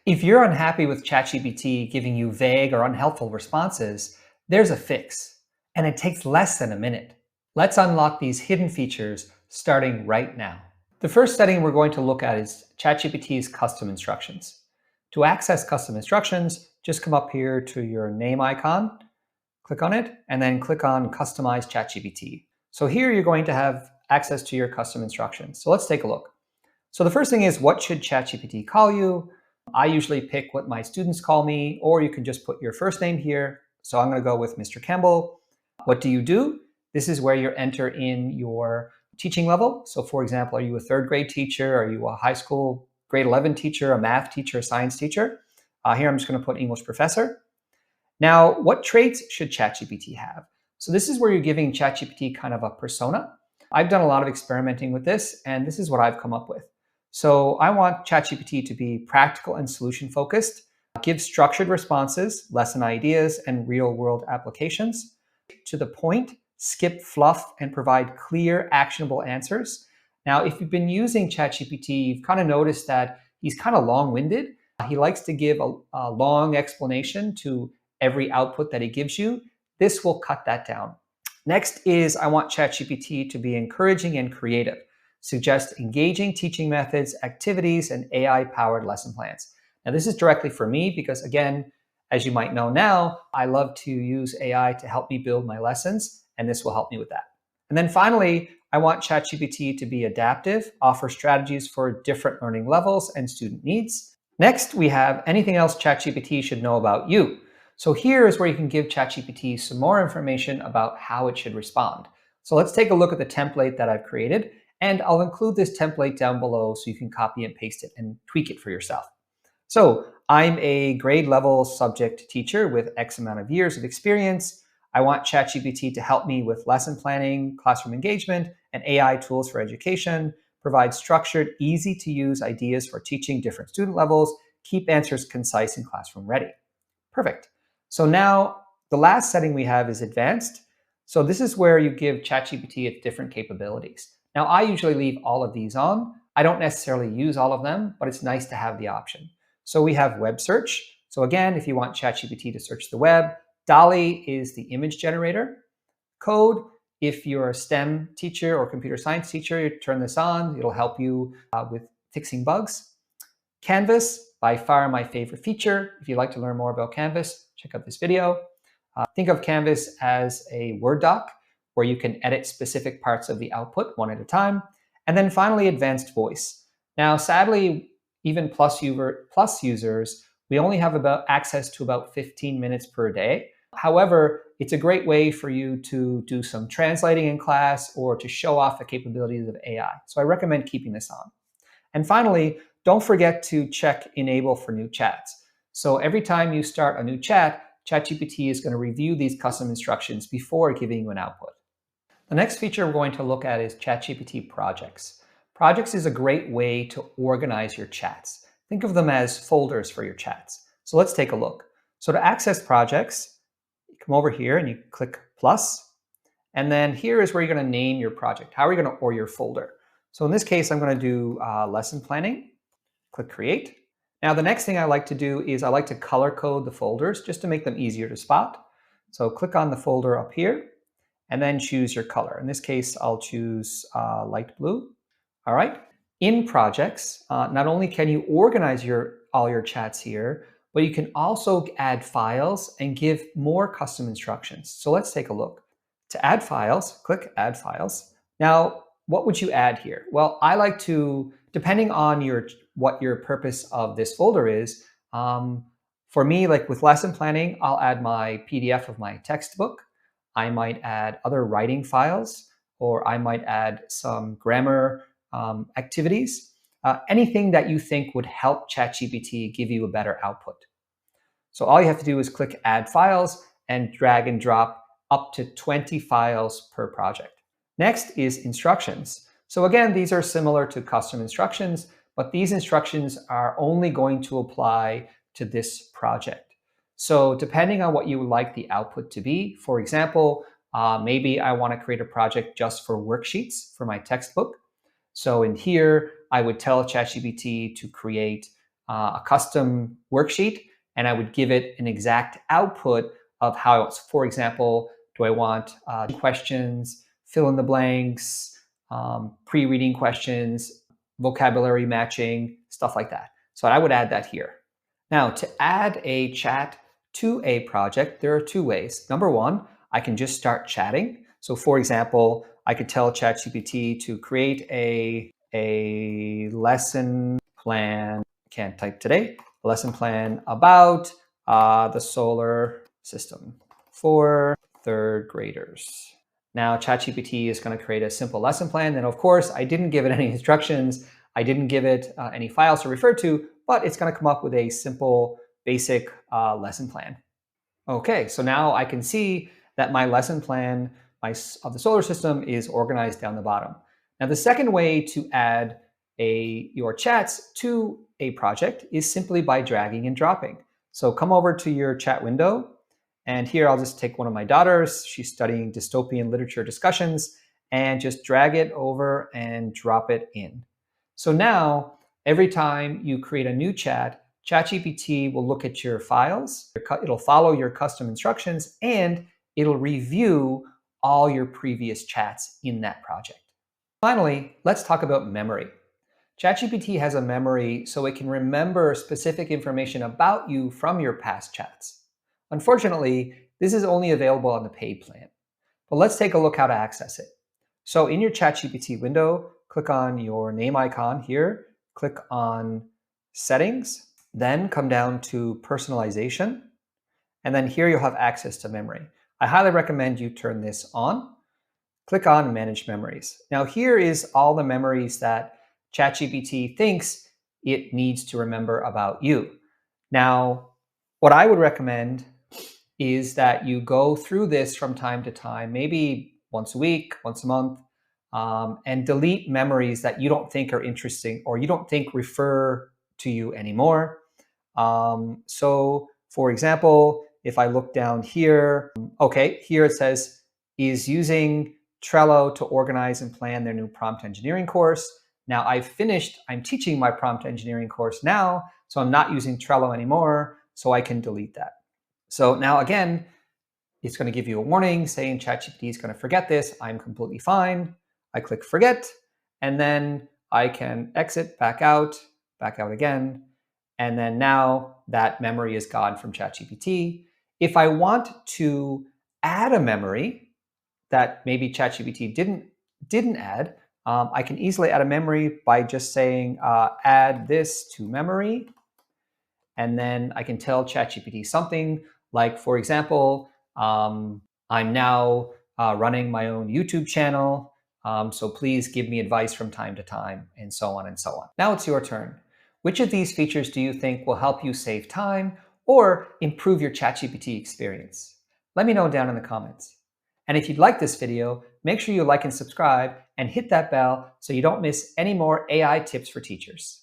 If you're unhappy with ChatGPT giving you vague or unhelpful responses, there's a fix, and it takes less than a minute. Let's unlock these hidden features starting right now. The first setting we're going to look at is ChatGPT's custom instructions. To access custom instructions, just come up here to your name icon, click on it, and then click on Customize ChatGPT. So here you're going to have access to your custom instructions. So let's take a look. So the first thing is, what should ChatGPT call you? I usually pick what my students call me, or you can just put your first name here. So I'm going to go with Mr. Campbell. What do you do? This is where you enter in your teaching level. So for example, are you a third grade teacher? Are you a high school grade 11 teacher, a math teacher, a science teacher? Here I'm just going to put English professor. Now, what traits should ChatGPT have? So this is where you're giving ChatGPT kind of a persona. I've done a lot of experimenting with this, and this is what I've come up with. So I want ChatGPT to be practical and solution-focused, give structured responses, lesson ideas, and real-world applications. To the point, skip fluff, and provide clear, actionable answers. Now, if you've been using ChatGPT, you've kind of noticed that he's kind of long-winded. He likes to give a long explanation to every output that he gives you. This will cut that down. Next is, I want ChatGPT to be encouraging and creative. Suggest engaging teaching methods, activities, and AI-powered lesson plans. Now, this is directly for me because, again, as you might know now, I love to use AI to help me build my lessons, and this will help me with that. And then finally, I want ChatGPT to be adaptive, offer strategies for different learning levels and student needs. Next, we have anything else ChatGPT should know about you. So here is where you can give ChatGPT some more information about how it should respond. So let's take a look at the template that I've created. And I'll include this template down below so you can copy and paste it and tweak it for yourself. So I'm a grade level subject teacher with X amount of years of experience. I want ChatGPT to help me with lesson planning, classroom engagement, and AI tools for education, provide structured, easy to use ideas for teaching different student levels, keep answers concise and classroom ready. Perfect. So now the last setting we have is advanced. So this is where you give ChatGPT its different capabilities. Now, I usually leave all of these on. I don't necessarily use all of them, but it's nice to have the option. So we have web search. So again, if you want ChatGPT to search the web, DALL is the image generator. Code, if you're a STEM teacher or computer science teacher, you turn this on. It'll help you with fixing bugs. Canvas, by far my favorite feature. If you'd like to learn more about Canvas, check out this video. Think of Canvas as a Word doc where you can edit specific parts of the output one at a time. And then finally, advanced voice. Now, sadly, even plus users, we only have access to about 15 minutes per day. However, it's a great way for you to do some translating in class or to show off the capabilities of AI. So I recommend keeping this on. And finally, don't forget to check Enable for new chats. So every time you start a new chat, ChatGPT is going to review these custom instructions before giving you an output. The next feature we're going to look at is ChatGPT Projects. Projects is a great way to organize your chats. Think of them as folders for your chats. So let's take a look. So to access projects, you come over here and you click plus. And then here is where you're going to name your project. How are you going to, or your folder? So in this case, I'm going to do lesson planning. Click create. Now, the next thing I like to do is I like to color code the folders just to make them easier to spot. So click on the folder up here and then choose your color. In this case, I'll choose light blue. All right. In projects, not only can you organize all your chats here, but you can also add files and give more custom instructions. So let's take a look. To add files, click Add Files. Now, what would you add here? Well, I like to, depending on what your purpose of this folder is, for me, like with lesson planning, I'll add my PDF of my textbook. I might add other writing files, or I might add some grammar activities, anything that you think would help ChatGPT give you a better output. So all you have to do is click Add Files and drag and drop up to 20 files per project. Next is instructions. So again, these are similar to custom instructions, but these instructions are only going to apply to this project. So depending on what you would like the output to be, for example, maybe I want to create a project just for worksheets for my textbook. So in here, I would tell ChatGPT to create a custom worksheet, and I would give it an exact output of how I want. So for example, do I want questions, fill in the blanks, pre-reading questions, vocabulary matching, stuff like that. So I would add that here. Now, to add a chat to a project, there are two ways. Number one, I can just start chatting. So for example, I could tell ChatGPT to create a lesson plan, can't type today, a lesson plan about the solar system for third graders. Now ChatGPT is going to create a simple lesson plan. And of course, I didn't give it any instructions. I didn't give it any files to refer to, but it's going to come up with a simple, basic lesson plan. Okay, so now I can see that my lesson plan of the solar system is organized down the bottom. Now, the second way to add your chats to a project is simply by dragging and dropping. So come over to your chat window, and here I'll just take one of my daughters. She's studying dystopian literature discussions, and just drag it over and drop it in. So now, every time you create a new chat, ChatGPT will look at your files, it'll follow your custom instructions, and it'll review all your previous chats in that project. Finally, let's talk about memory. ChatGPT has a memory so it can remember specific information about you from your past chats. Unfortunately, this is only available on the paid plan. But let's take a look how to access it. So in your ChatGPT window, click on your name icon here, click on Settings, then come down to Personalization, and then here you'll have access to memory. I highly recommend you turn this on. Click on Manage Memories. Now here is all the memories that ChatGPT thinks it needs to remember about you. Now, what I would recommend is that you go through this from time to time, maybe once a week, once a month, and delete memories that you don't think are interesting or you don't think refer to you anymore. So for example, if I look down here, okay, here it says, is using Trello to organize and plan their new prompt engineering course. Now I'm teaching my prompt engineering course now, so I'm not using Trello anymore, so I can delete that. So now again, it's going to give you a warning saying ChatGPT is going to forget this. I'm completely fine. I click forget, and then I can exit, back out again. And then now that memory is gone from ChatGPT. If I want to add a memory that maybe ChatGPT didn't add, I can easily add a memory by just saying add this to memory. And then I can tell ChatGPT something like, for example, I'm now running my own YouTube channel, so please give me advice from time to time, and so on and so on. Now it's your turn. Which of these features do you think will help you save time or improve your ChatGPT experience? Let me know down in the comments. And if you'd like this video, make sure you like and subscribe and hit that bell so you don't miss any more AI tips for teachers.